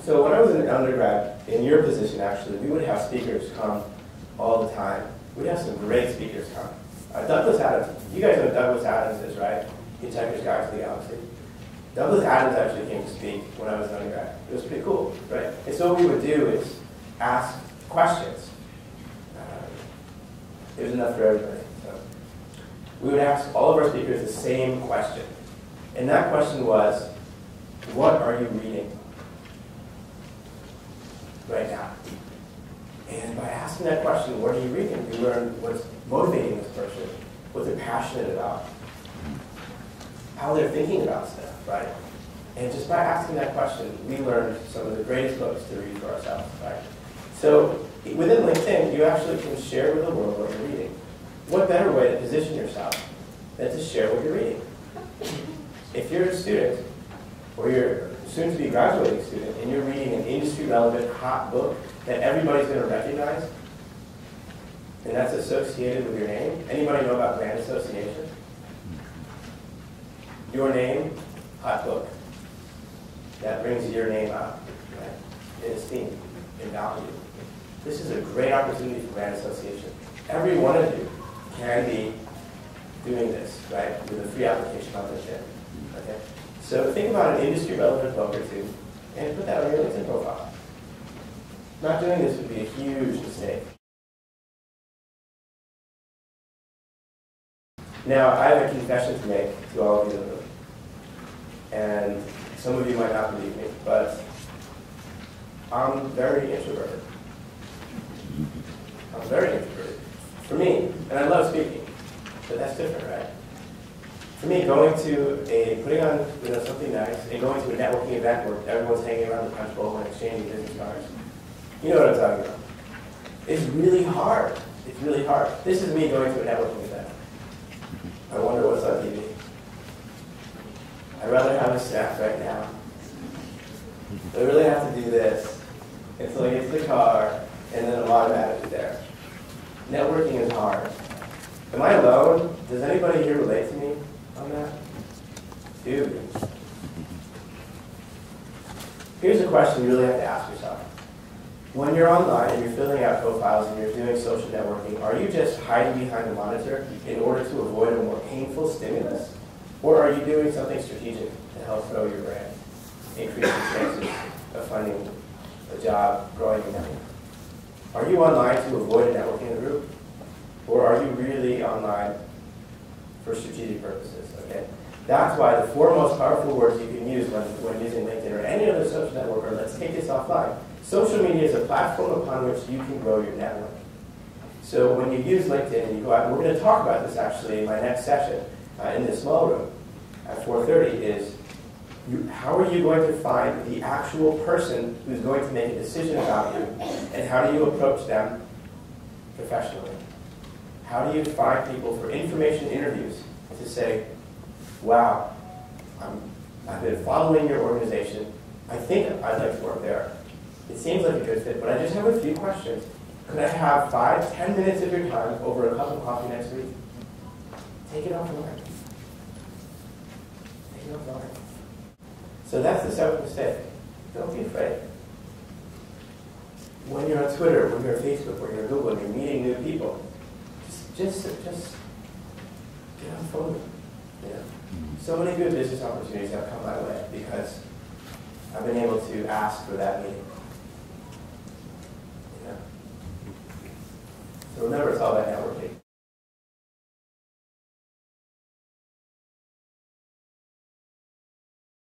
So when I was an undergrad, in your position actually, we would have speakers come all the time. We'd have some great speakers come. Douglas Adams, you guys know who Douglas Adams is, right? Hitchhiker's Guide to the Galaxy. Douglas Adams actually came to speak when I was an undergrad. It was pretty cool, right? And so what we would do is ask questions. It was enough for everybody. So we would ask all of our speakers the same question. And that question was, what are you reading right now? And by asking that question, what are you reading, we learn what's motivating this person, what they're passionate about, how they're thinking about stuff, right? And just by asking that question, we learned some of the greatest books to read for ourselves, right? So within LinkedIn, you actually can share with the world what you're reading. What better way to position yourself than to share what you're reading? If you're a student, or you're a soon-to-be graduating student, and you're reading an industry-relevant, hot book that everybody's going to recognize, and that's associated with your name. Anybody know about brand association? Your name, hot book. That brings your name up, right? In esteem, in value. This is a great opportunity for brand association. Every one of you can be doing this, right, with a free application on LinkedIn. Okay? So think about an industry-relevant book or two, and put that on your LinkedIn profile. Not doing this would be a huge mistake. Now, I have a confession to make to all of you in the room. And some of you might not believe me, but I'm very introverted. I'm very introverted. For me, and I love speaking, but that's different, right? For me, putting on something nice and going to a networking event where everyone's hanging around the punch bowl and exchanging business cards, you know what I'm talking about. It's really hard. It's really hard. This is me going to a networking event. I wonder what's on TV. I'd rather have a snack right now. I really have to do this until I get to the car, and then I'm automatically there. Networking is hard. Am I alone? Does anybody here relate to me on that? Dude. Here's a question you really have to ask yourself. When you're online and you're filling out profiles and you're doing social networking, are you just hiding behind a monitor in order to avoid a more painful stimulus? Or are you doing something strategic to help grow your brand, increase your chances of finding a job, growing your network? Are you online to avoid a networking group? Or are you really online for strategic purposes? Okay? That's why the four most powerful words you can use when using LinkedIn or any other social network are, let's take this offline. Social media is a platform upon which you can grow your network. So when you use LinkedIn and you go out, and we're going to talk about this actually in my next session in this small room at 4:30, is how are you going to find the actual person who's going to make a decision about you, and how do you approach them professionally? How do you find people for information interviews to say, wow, I've been following your organization. I think I'd like to work there. It seems like a good fit, but I just have a few questions. Could I have 5-10 minutes of your time over a cup of coffee next week? Take it offline. Take it offline. So that's the seventh mistake. Don't be afraid. When you're on Twitter, when you're on Facebook, when you're on Google, and you're meeting new people, just get on the phone with them. You know? So many good business opportunities have come my way because I've been able to ask for that meeting. You know? So remember, it's all about networking.